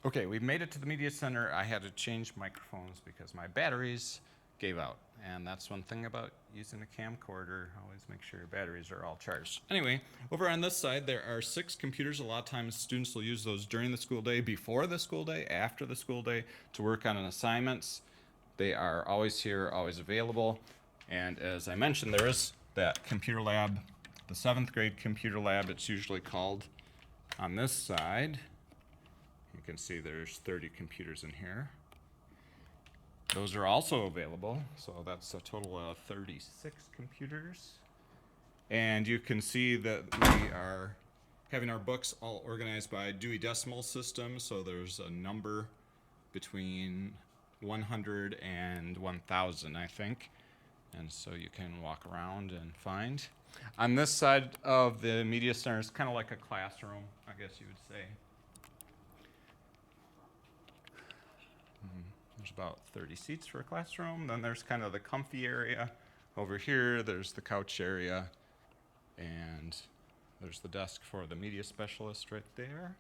Okay, we've made it to the media center. I had to change microphones because my batteries gave out. And that's one thing about using a camcorder. Always make sure your batteries are all charged. Anyway, over on this side, there are 6 computers. A lot of times students will use those during the school day, before the school day, after the school day, to work on assignments. They are always here, always available. And as I mentioned, there is that computer lab, the 7th grade computer lab, it's usually called. On this side, you can see there's 30 computers in here. Those are also available, so that's a total of 36 computers. And you can see that we are having our books all organized by Dewey Decimal System, so there's a number between 100 and 1,000, I think. And so you can walk around and find. On this side of the media center is kind of like a classroom, I guess you would say. There's about 30 seats for a classroom. Then there's kind of the comfy area. Over here, there's the couch area. And there's the desk for the media specialist right there.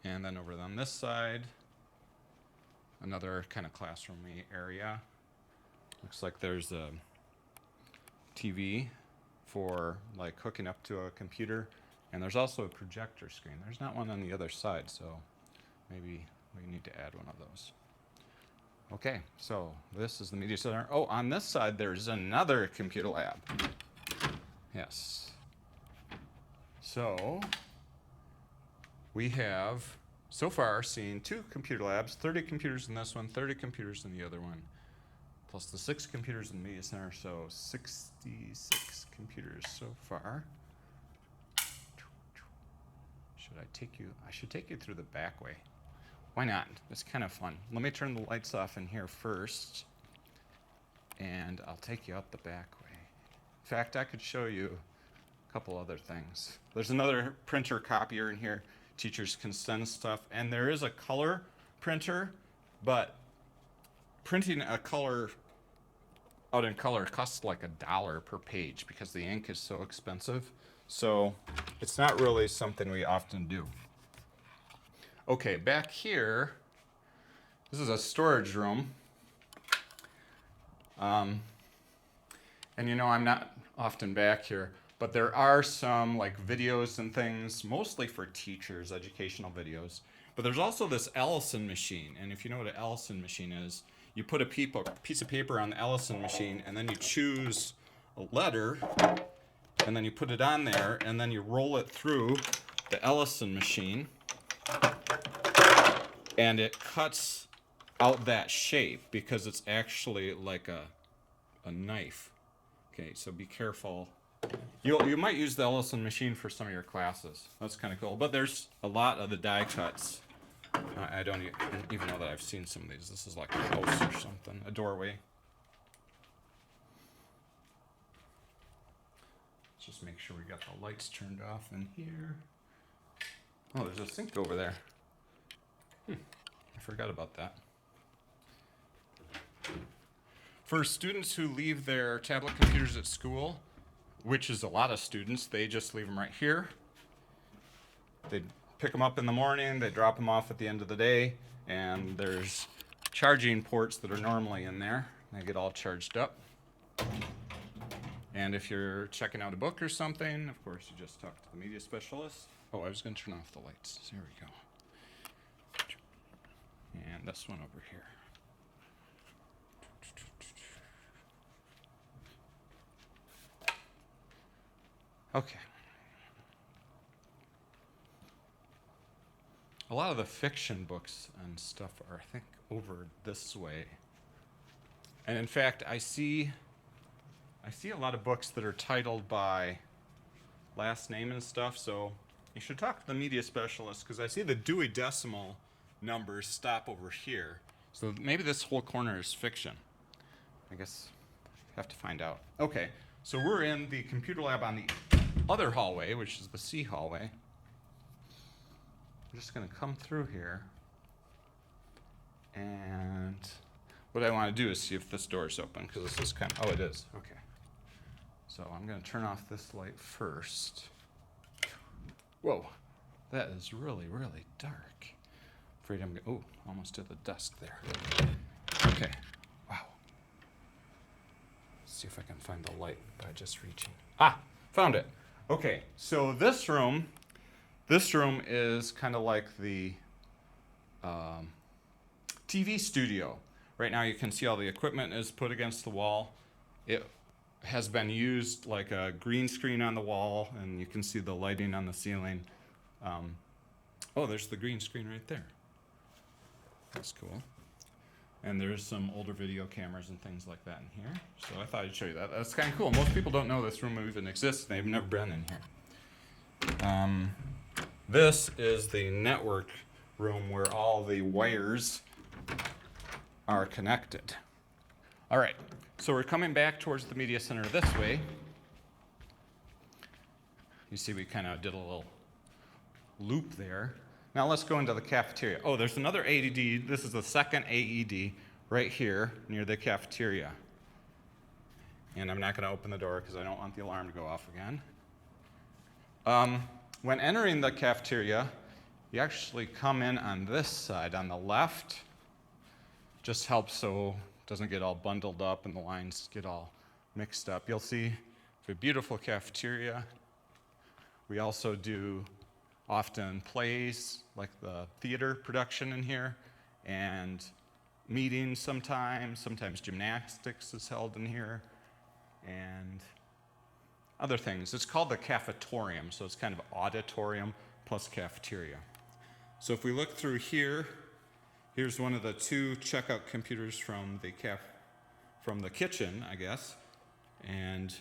And then over on this side, another kind of classroomy area. Looks like there's a TV for like hooking up to a computer. And there's also a projector screen. There's not one on the other side, so maybe we need to add one of those. Okay, so this is the media center. Oh, on this side, there's another computer lab. Yes. So we have so far seen 2 computer labs, 30 computers in this one, 30 computers in the other one, plus the 6 computers in the media center, so 66 computers so far. I should take you through the back way. Why not? It's kind of fun. Let me turn the lights off in here first, and I'll take you out the back way. In fact, I could show you a couple other things. There's another printer copier in here. Teachers can send stuff, and there is a color printer, but printing a color out in color costs like $1 per page because the ink is so expensive. So it's not really something we often do. Okay, back here, this is a storage room. And you know, I'm not often back here, but there are some like videos and things, mostly for teachers, educational videos. But there's also this Ellison machine. And if you know what an Ellison machine is, you put a piece of paper on the Ellison machine, and then you choose a letter, and then you put it on there, and then you roll it through the Ellison machine, and it cuts out that shape because it's actually like a knife. Okay, so be careful. You might use the Ellison machine for some of your classes. That's kind of cool. But there's a lot of the die cuts. I don't even know that I've seen some of these. This is like a house or something, a doorway. Let's just make sure we got the lights turned off in here. Oh, there's a sink over there. I forgot about that. For students who leave their tablet computers at school, which is a lot of students, they just leave them right here. They pick them up in the morning, they drop them off at the end of the day, and there's charging ports that are normally in there. They get all charged up. And if you're checking out a book or something, of course, you just talk to the media specialist. Oh, I was going to turn off the lights. There we go. And this one over here. Okay. A lot of the fiction books and stuff are, I think, over this way. And in fact, I see a lot of books that are titled by last name and stuff, so you should talk to the media specialist, because I see the Dewey Decimal numbers stop over here. So maybe this whole corner is fiction. I guess I have to find out. Okay, so we're in the computer lab on the other hallway, which is the C hallway. I'm just going to come through here, and what I want to do is see if this door is open, because this is kind of, oh, it is. Okay. So I'm going to turn off this light first. Whoa, that is really, really dark. afraid I'm, almost to the desk there. Okay, wow. Let's see if I can find the light by just reaching. Ah, found it. Okay, so this room is kind of like the TV studio. Right now you can see all the equipment is put against the wall. It has been used like a green screen on the wall, and you can see the lighting on the ceiling. Oh, there's the green screen right there. That's cool. And there's some older video cameras and things like that in here. So I thought I'd show you that. That's kind of cool. Most people don't know this room even exists. They've never been in here. This is the network room where all the wires are connected. All right, so we're coming back towards the media center this way. You see we kind of did a little loop there. Now let's go into the cafeteria. Oh, there's another AED. This is the second AED right here near the cafeteria. And I'm not going to open the door because I don't want the alarm to go off again. When entering the cafeteria, you actually come in on this side on the left. Just helps so it doesn't get all bundled up and the lines get all mixed up. You'll see a beautiful cafeteria. We also do often plays, like the theater production in here, and meetings sometimes gymnastics is held in here, and other things. It's called the cafetorium, so it's kind of auditorium plus cafeteria. So if we look through here, here's one of the two checkout computers from the kitchen, I guess, and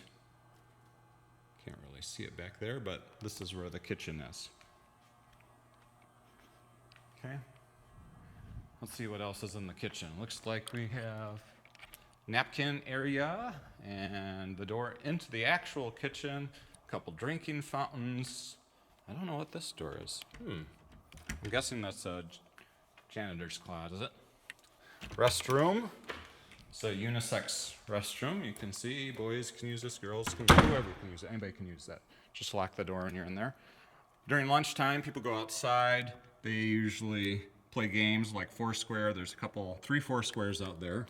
can't really see it back there, but this is where the kitchen is. Okay, let's see what else is in the kitchen. Looks like we have napkin area and the door into the actual kitchen, a couple drinking fountains. I don't know what this door is. I'm guessing that's a janitor's closet. Restroom. It's a unisex restroom. You can see boys can use this, girls can, whoever can use it. Anybody can use that. Just lock the door when you're in there. During lunchtime, people go outside. They usually play games like Foursquare. There's three Foursquares out there.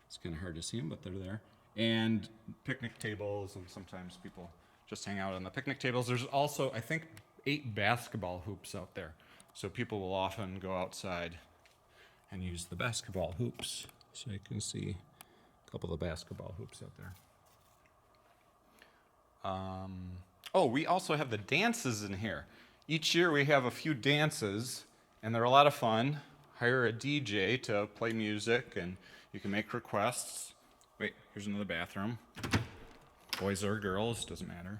It's kind of hard to see them, but they're there. And picnic tables, and sometimes people just hang out on the picnic tables. There's also, I think, 8 basketball hoops out there. So people will often go outside and use the basketball hoops. So you can see a couple of basketball hoops out there. We also have the dances in here. Each year we have a few dances, and they're a lot of fun. Hire a DJ to play music, and you can make requests. Wait, here's another bathroom. Boys or girls, doesn't matter.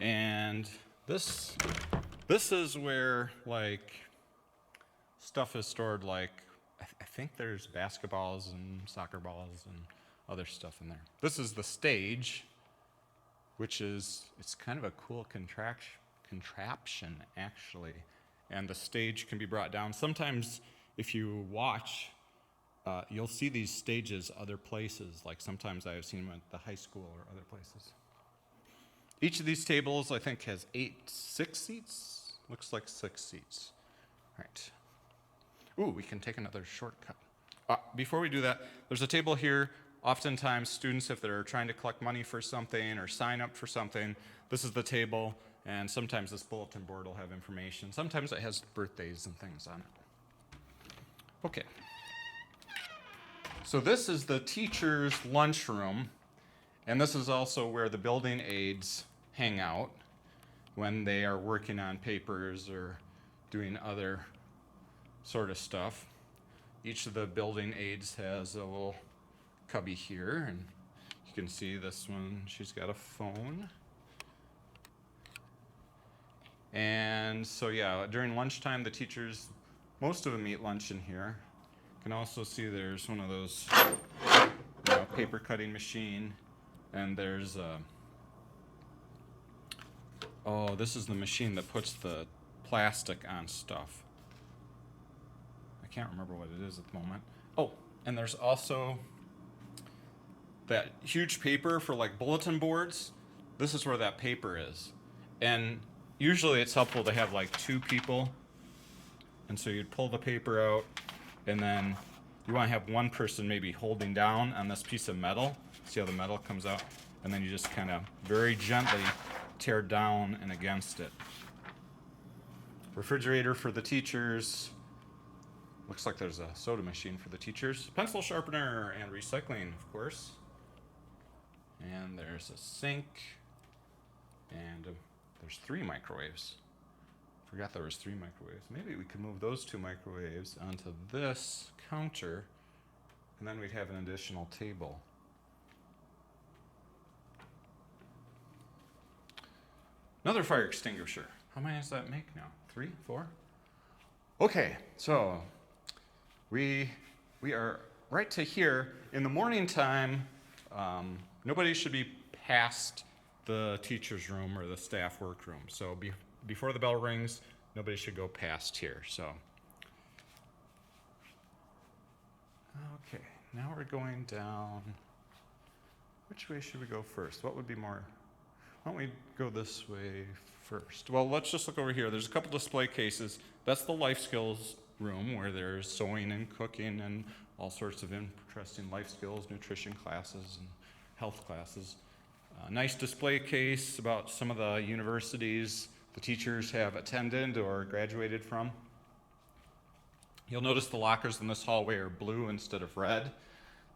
And this is where, like, stuff is stored, like, I think there's basketballs and soccer balls and other stuff in there. This is the stage, which is, it's kind of a cool contraption, actually. And the stage can be brought down. Sometimes, if you watch, you'll see these stages other places. Like sometimes I have seen them at the high school or other places. Each of these tables, I think, has 6 seats. Looks like 6 seats. All right. Ooh, we can take another shortcut. Before we do that, there's a table here. Oftentimes, students, if they're trying to collect money for something or sign up for something, this is the table, and sometimes this bulletin board will have information. Sometimes it has birthdays and things on it. Okay. So this is the teacher's lunchroom, and this is also where the building aides hang out when they are working on papers or doing other sort of stuff. Each of the building aides has a little cubby here, and you can see this one, she's got a phone. And so yeah, during lunchtime, the teachers, most of them eat lunch in here. You can also see there's one of those paper cutting machine, and there's this is the machine that puts the plastic on stuff. I can't remember what it is at the moment. Oh, and there's also that huge paper for like bulletin boards. This is where that paper is. And usually it's helpful to have like 2 people And so you'd pull the paper out, and then you want to have one person maybe holding down on this piece of metal. See how the metal comes out? And then you just kind of very gently tear down and against it. Refrigerator for the teachers. Looks like there's a soda machine for the teachers. Pencil sharpener and recycling, of course. And there's a sink. And there's 3 microwaves. Forgot there was 3 microwaves. Maybe we could move those 2 microwaves onto this counter, and then we'd have an additional table. Another fire extinguisher. How many does that make now? 3, 4? Okay, so we are right to here. In the morning time, nobody should be past the teacher's room or the staff workroom. So before the bell rings, nobody should go past here. So, okay, now we're going down. Which way should we go first? What would be more? Why don't we go this way first? Well, let's just look over here. There's a couple display cases. That's the life skills room where there's sewing and cooking and all sorts of interesting life skills, nutrition classes, and health classes. A nice display case about some of the universities the teachers have attended or graduated from. You'll notice the lockers in this hallway are blue instead of red.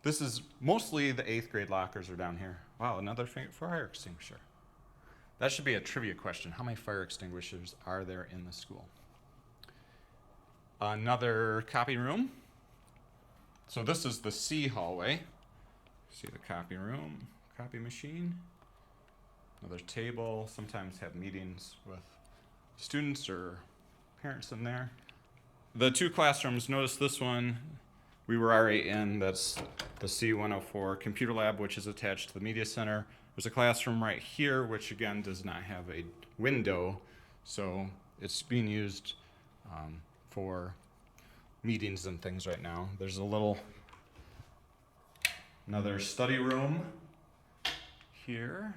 This is mostly the 8th grade lockers are down here. Wow, another fire extinguisher. That should be a trivia question. How many fire extinguishers are there in the school? Another copy room. So this is the C hallway. See the copy room, copy machine. Another table. Sometimes have meetings with students or parents in there. The 2 classrooms, notice this one we were already in, that's the C104 computer lab, which is attached to the media center. There's a classroom right here, which again does not have a window, so it's being used for meetings and things right now. There's another study room here.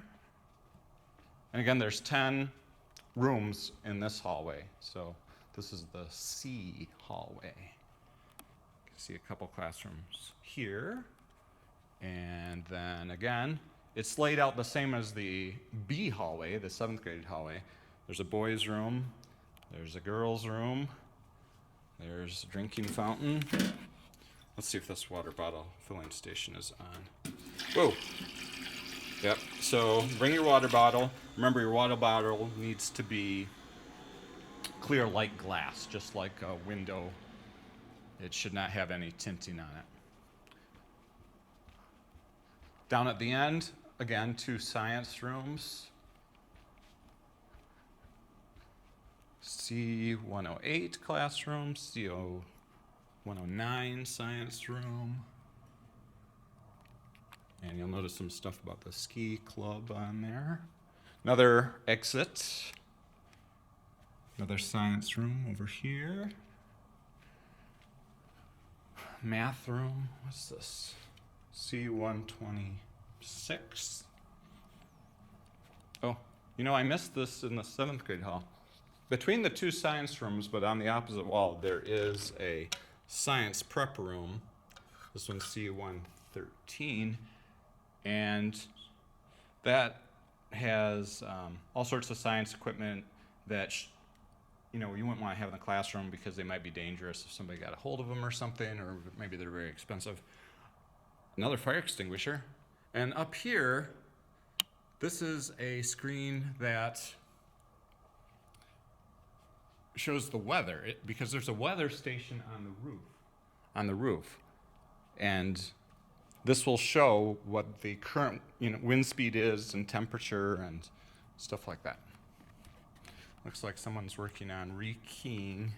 And again, there's 10 rooms in this hallway. So this is the C hallway. You can see a couple classrooms here. And then again, it's laid out the same as the B hallway, the 7th grade hallway. There's a boys' room. There's a girls' room. There's a drinking fountain. Let's see if this water bottle filling station is on. Whoa. Yep, so bring your water bottle. Remember, your water bottle needs to be clear like glass, just like a window. It should not have any tinting on it. Down at the end, again, 2 science rooms. C108 classroom, C109 science room. And you'll notice some stuff about the ski club on there. Another exit. Another science room over here. Math room, what's this? C126. Oh, I missed this in the 7th grade hall. Between the 2 science rooms, but on the opposite wall, there is a science prep room. This one's C113. And that has all sorts of science equipment that you wouldn't want to have in the classroom because they might be dangerous if somebody got a hold of them or something, or maybe they're very expensive. Another fire extinguisher. And up here, this is a screen that shows the weather, because there's a weather station on the roof. And this will show what the current wind speed is and temperature and stuff like that. Looks like someone's working on rekeying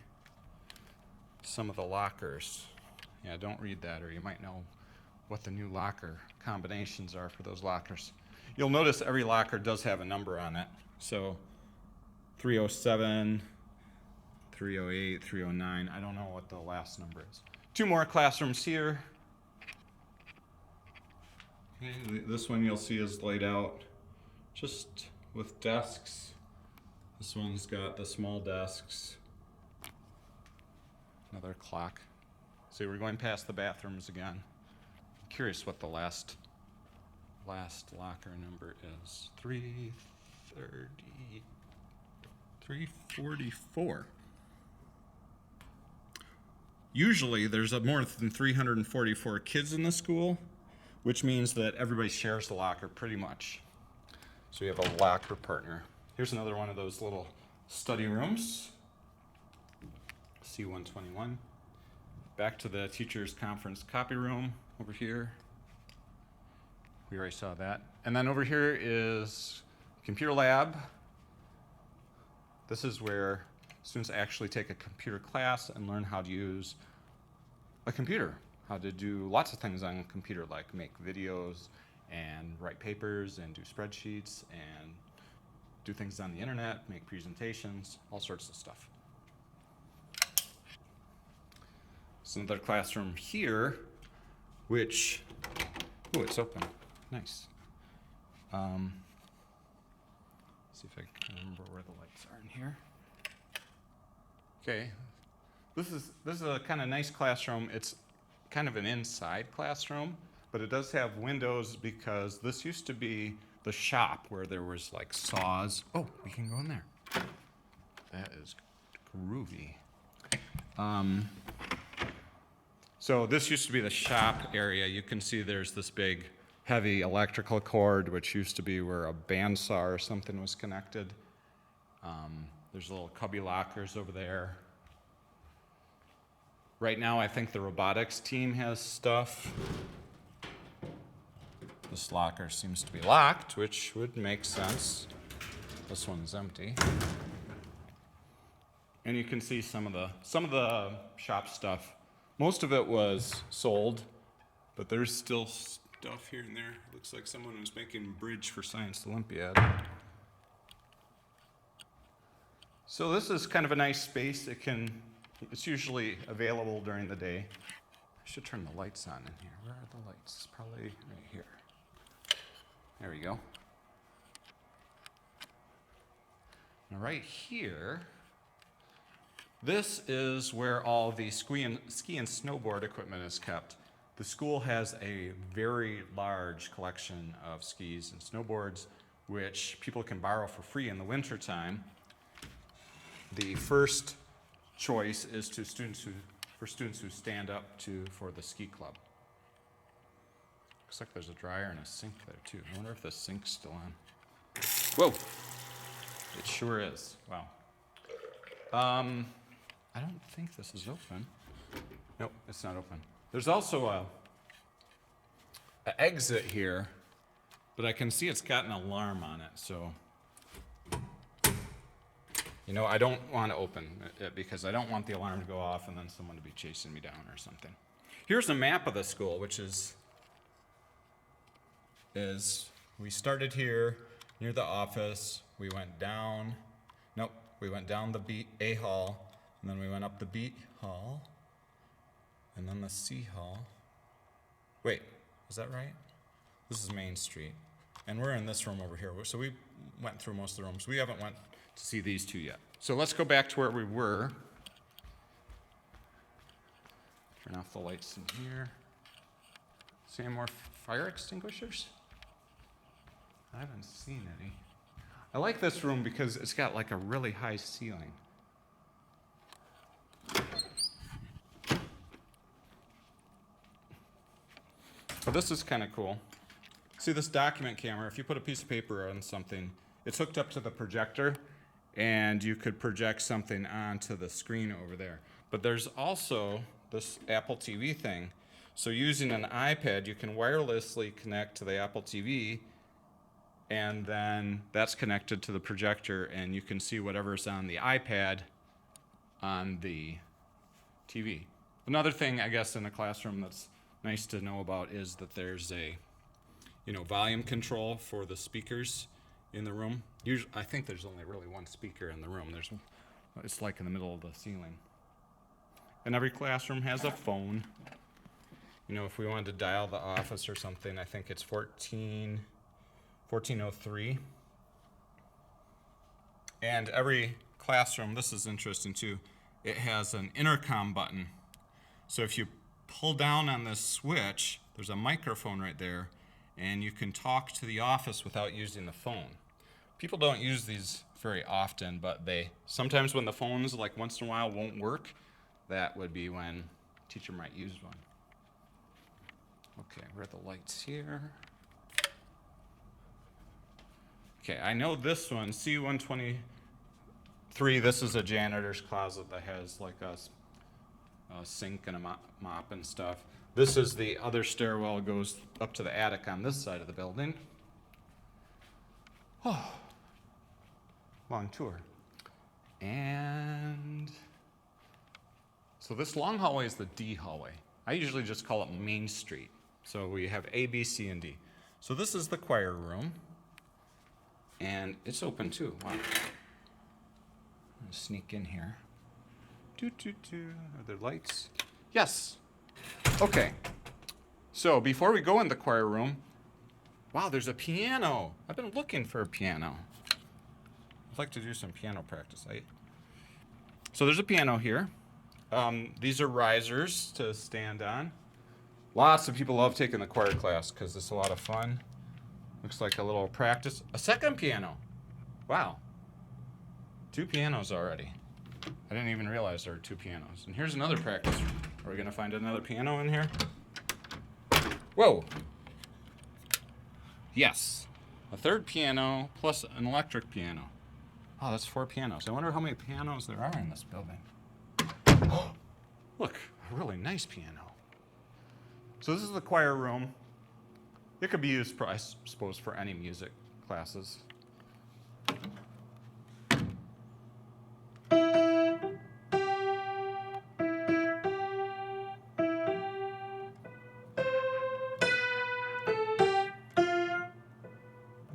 some of the lockers. Yeah, don't read that or you might know what the new locker combinations are for those lockers. You'll notice every locker does have a number on it. So 307, 308, 309. I don't know what the last number is. 2 more classrooms here. Okay, this one you'll see is laid out just with desks. This one's got the small desks. Another clock. See, we're going past the bathrooms again. Curious what the last locker number is. 344. Usually there's more than 344 kids in the school, which means that everybody shares the locker pretty much. So we have a locker partner. Here's another one of those little study rooms. C121. Back to the teacher's conference copy room over here. We already saw that. And then over here is computer lab. This is where students actually take a computer class and learn how to use a computer, how to do lots of things on a computer, like make videos and write papers and do spreadsheets and do things on the internet, make presentations, all sorts of stuff. It's another classroom here, which, oh, it's open. Nice. See if I can remember where the lights are in here. Okay, this is a kind of nice classroom. It's kind of an inside classroom, but it does have windows because this used to be the shop where there was like saws. Oh, we can go in there. That is groovy. So this used to be the shop area. You can see there's this big heavy electrical cord, which used to be where a bandsaw or something was connected. There's little cubby lockers over there. Right now, I think the robotics team has stuff. This locker seems to be locked, which would make sense. This one's empty. And you can see some of the shop stuff. Most of it was sold, but there's still stuff here and there. Looks like someone was making bridge for Science Olympiad. So this is kind of a nice space. It's usually available during the day. I should turn the lights on in here. Where are the lights? Probably right here. There we go. Now right here, this is where all the ski and snowboard equipment is kept. The school has a very large collection of skis and snowboards, which people can borrow for free in the wintertime. The first choice is for students who stand up for the ski club. Looks like there's a dryer and a sink there too. I wonder if the sink's still on. Whoa! It sure is. Wow. I don't think this is open. Nope, it's not open. There's also an exit here, but I can see it's got an alarm on it, so I don't want to open it because I don't want the alarm to go off and then someone to be chasing me down or something. Here's a map of the school, which is we started here near the office. We went down. Nope, we went down the A hall, and then we went up the B hall, and then the C hall. Wait, is that right? This is Main Street, and we're in this room over here. So we went through most of the rooms. We haven't went to see these two yet. So let's go back to where we were. Turn off the lights in here. See any more fire extinguishers? I haven't seen any. I like this room because it's got like a really high ceiling. So this is kind of cool. See this document camera, if you put a piece of paper on something, it's hooked up to the projector, and you could project something onto the screen over there. But there's also this Apple TV thing. So using an iPad, you can wirelessly connect to the Apple TV, and then that's connected to the projector, and you can see whatever's on the iPad on the TV. Another thing, I guess, in a classroom that's nice to know about is that there's a volume control for the speakers in the room. Usually, I think there's only really one speaker in the room. It's like in the middle of the ceiling. And every classroom has a phone. If we wanted to dial the office or something, I think it's 1403. And every classroom, this is interesting too, it has an intercom button. So if you pull down on this switch, there's a microphone right there, and you can talk to the office without using the phone. People don't use these very often, but sometimes when the phones, like once in a while, won't work, that would be when a teacher might use one. Okay, where are the lights here? Okay, I know this one, C123, this is a janitor's closet that has like a sink and a mop and stuff. This is the other stairwell, goes up to the attic on this side of the building. Oh, long tour. And so this long hallway is the D hallway. I usually just call it Main Street. So we have A, B, C, and D. So this is the choir room. And it's open too. Wow. I'm gonna sneak in here. Are there lights? Yes. Okay. So before we go in the choir room, wow, there's a piano. I've been looking for a piano. I'd like to do some piano practice. So there's a piano here. These are risers to stand on. Lots of people love taking the choir class because it's a lot of fun. Looks like a little practice. A second piano. Wow. 2 pianos already. I didn't even realize there were 2 pianos. And here's another practice room. Are we going to find another piano in here? Whoa. Yes. A third piano plus an electric piano. Oh, that's 4 pianos. I wonder how many pianos there are in this building. Oh, look, a really nice piano. So this is the choir room. It could be used, I suppose, for any music classes.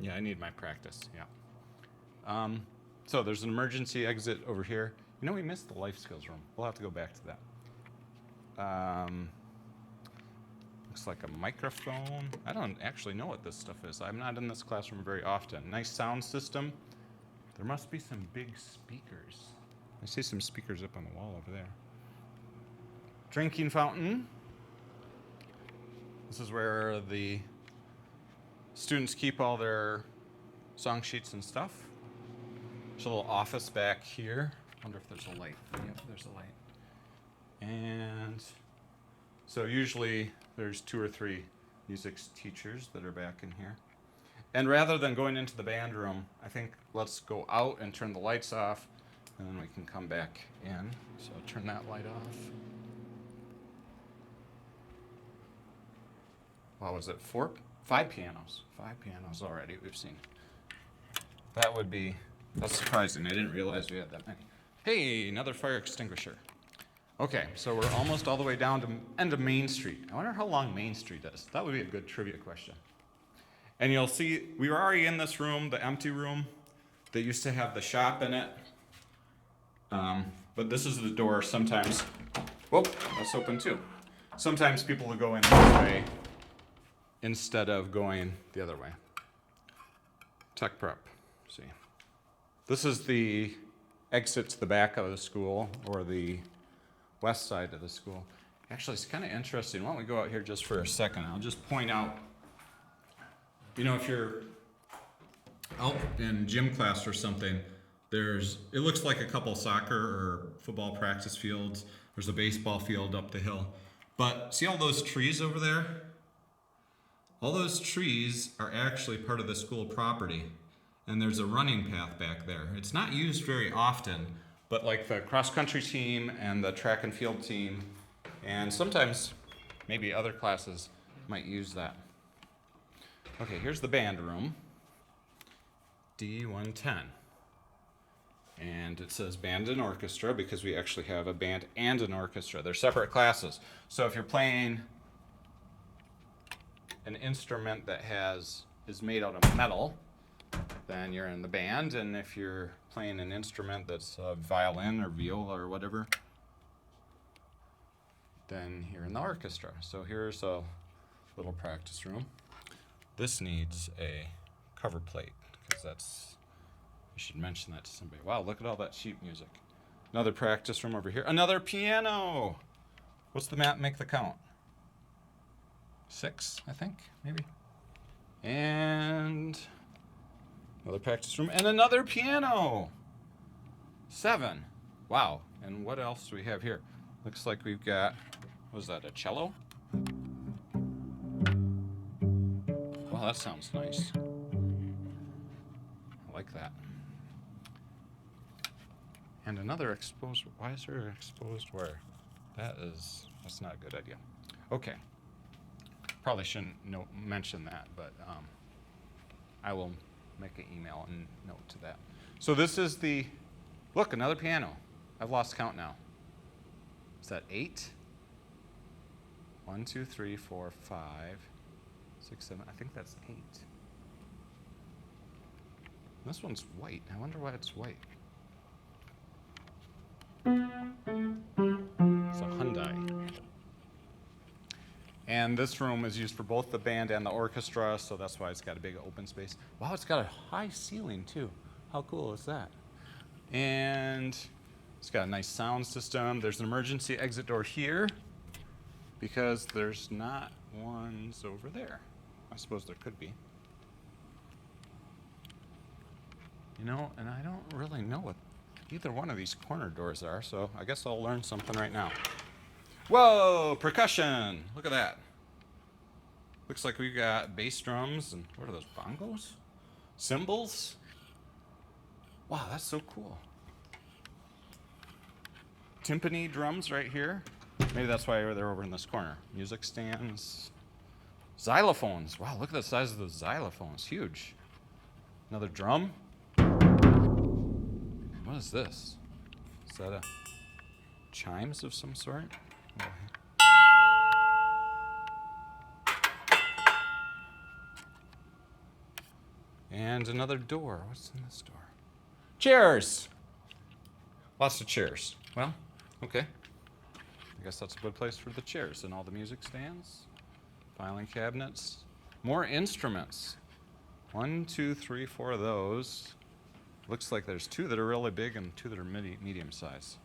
Yeah, I need my practice, yeah. So there's an emergency exit over here. You know, we missed the life skills room. We'll have to go back to that. Looks like a microphone. I don't actually know what this stuff is. I'm not in this classroom very often. Nice sound system. There must be some big speakers. I see some speakers up on the wall over there. Drinking fountain. This is where the students keep all their song sheets and stuff. There's a little office back here. Wonder if there's a light. Yep, there's a light. And so usually there's 2 or 3 music teachers that are back in here. And rather than going into the band room, I think let's go out and turn the lights off, and then we can come back in. So I'll turn that light off. What was it, 5 pianos. 5 pianos already we've seen. That's surprising. I didn't realize we had that many. Hey, another fire extinguisher. Okay, so we're almost all the way down to end of Main Street. I wonder how long Main Street is. That would be a good trivia question. And you'll see, we were already in this room, the empty room, that used to have the shop in it. But this is the door sometimes. Whoop, that's open too. Sometimes people will go in this way instead of going the other way. Tech prep, see. This is the exit to the back of the school, or the west side of the school. Actually, it's kind of interesting. Why don't we go out here just for a second? I'll just point out, you know, if you're out in gym class or something, it looks like a couple soccer or football practice fields. There's a baseball field up the hill. But see all those trees over there? All those trees are actually part of the school property. And there's a running path back there. It's not used very often, but like the cross-country team and the track and field team, and sometimes maybe other classes might use that. Okay, here's the band room, D110. And it says band and orchestra because we actually have a band and an orchestra. They're separate classes. So if you're playing an instrument that is made out of metal, then you're in the band, and if you're playing an instrument that's a violin or viola or whatever, then you're in the orchestra. So here's a little practice room. This needs a cover plate, because you should mention that to somebody. Wow, look at all that sheet music. Another practice room over here. Another piano. What's the map make the count? 6, I think, maybe. And another practice room and another piano. 7. Wow. And what else do we have here? Looks like we've got, what is that, a cello? Well, that sounds nice. I like that. And another exposed, why is there exposed wire? That's not a good idea. Okay. Probably shouldn't mention that, but I will make an email and note to that. So this is the, look, another piano. I've lost count now. Is that 8? 1, 2, 3, 4, 5, 6, 7. I think that's 8. This one's white. I wonder why it's white. It's a Hyundai. And this room is used for both the band and the orchestra, so that's why it's got a big open space. Wow, it's got a high ceiling too. How cool is that? And it's got a nice sound system. There's an emergency exit door here because there's not ones over there. I suppose there could be. You know, and I don't really know what either one of these corner doors are, so I guess I'll learn something right now. Whoa, percussion. Look at that. Looks like we've got bass drums and what are those, bongos? Cymbals? Wow, that's so cool. Timpani drums right here. Maybe that's why they're over in this corner. Music stands. Xylophones. Wow, look at the size of those xylophones. Huge. Another drum. What is this? Is that a chimes of some sort? And another door. What's in this door? Chairs! Lots of chairs. Well, okay. I guess that's a good place for the chairs and all the music stands. Filing cabinets. More instruments. 1, 2, 3, 4 of those. Looks like there's 2 that are really big and 2 that are medium size.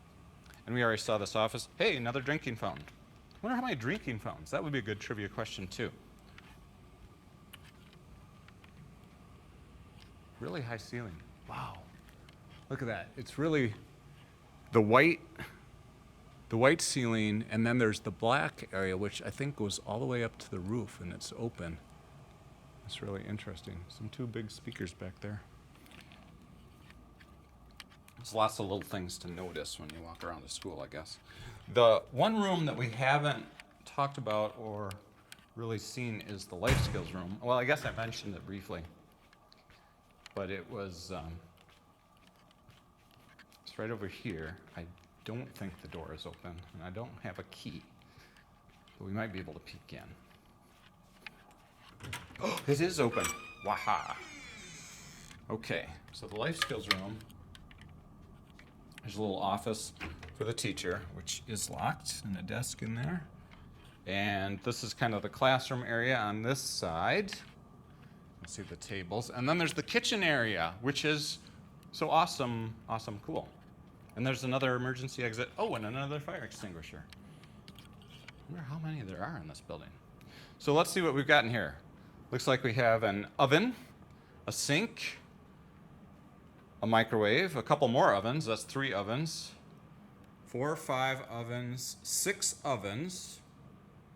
And we already saw this office. Hey, another drinking fountain. I wonder how many drinking fountains. That would be a good trivia question too. Really high ceiling. Wow. Look at that. It's really the white ceiling, and then there's the black area, which I think goes all the way up to the roof, and it's open. It's really interesting. Some 2 big speakers back there. There's lots of little things to notice when you walk around the school, I guess. The one room that we haven't talked about or really seen is the life skills room. Well, I guess I mentioned it briefly, but it was, it's right over here. I don't think the door is open, and I don't have a key, but we might be able to peek in. Oh, it is open. Waha. Okay, so the life skills room. There's a little office for the teacher, which is locked, and a desk in there. And this is kind of the classroom area on this side. Let's see the tables. And then there's the kitchen area, which is so awesome, cool. And there's another emergency exit. Oh, and another fire extinguisher. I wonder how many there are in this building. So let's see what we've got in here. Looks like we have an oven, a sink, a microwave, a couple more ovens. That's 3 ovens. 4, 5 ovens, 6 ovens,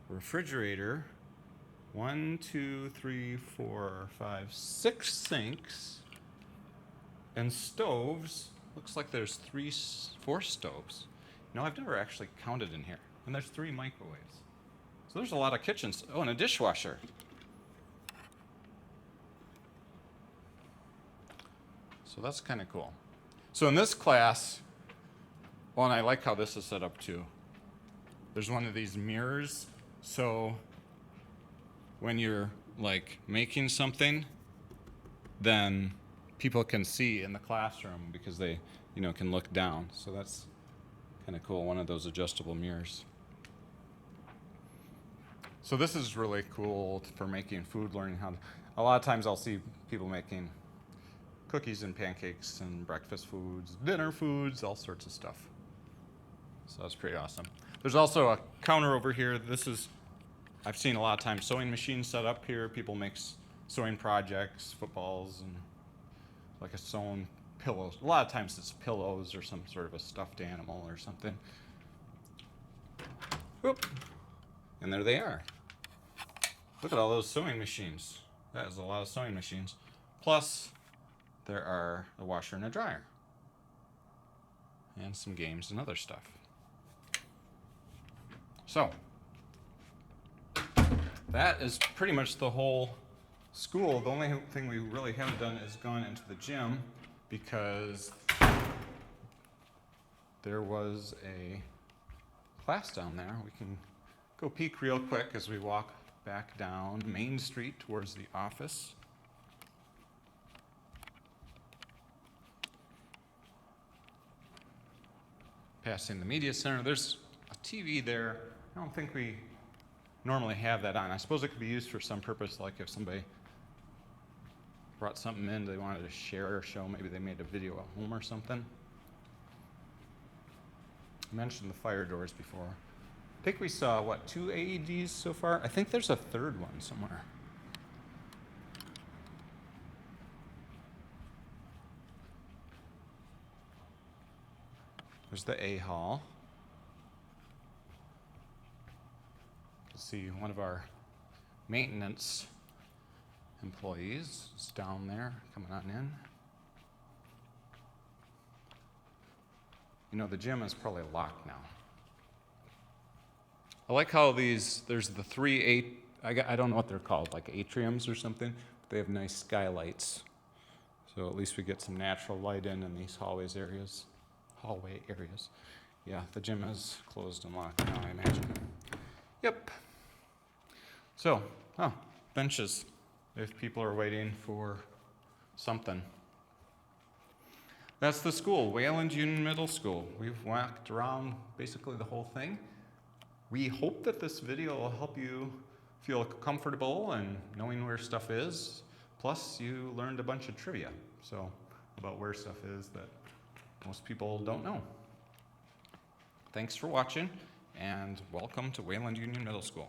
refrigerator, 1, 2, 3, 4, 5, 6 sinks, and stoves. Looks like there's 4 stoves. No, I've never actually counted in here. And there's 3 microwaves. So there's a lot of kitchens. Oh, and a dishwasher. So that's kind of cool. So in this class, well, and I like how this is set up too. There's one of these mirrors. So when you're like making something, then people can see in the classroom because they, can look down. So that's kind of cool, one of those adjustable mirrors. So this is really cool for making food, learning how to, a lot of times I'll see people making cookies and pancakes and breakfast foods, dinner foods, all sorts of stuff. So that's pretty awesome. There's also a counter over here. I've seen a lot of times sewing machines set up here. People make sewing projects, footballs, and like a sewn pillow. A lot of times it's pillows or some sort of a stuffed animal or something. Whoop. And there they are. Look at all those sewing machines. That is a lot of sewing machines. Plus, there are a washer and a dryer. And some games and other stuff. So, that is pretty much the whole school. The only thing we really haven't done is gone into the gym because there was a class down there. We can go peek real quick as we walk back down Main Street towards the office. Passing the media center, there's a TV there. I don't think we normally have that on. I suppose it could be used for some purpose, like if somebody brought something in they wanted to share or show, maybe they made a video at home or something. I mentioned the fire doors before. I think we saw, what, 2 AEDs so far? I think there's a third one somewhere. There's the A hall. You can see one of our maintenance employees is down there coming on in. You know, the gym is probably locked now. I like how there's the 3 I don't know what they're called, like atriums or something, but they have nice skylights. So at least we get some natural light in these hallway areas. Yeah, the gym is closed and locked now, I imagine. Yep. So, benches, if people are waiting for something. That's the school, Wayland Union Middle School. We've walked around basically the whole thing. We hope that this video will help you feel comfortable and knowing where stuff is. Plus, you learned a bunch of trivia, so about where stuff is that most people don't know. Thanks for watching, and welcome to Wayland Union Middle School.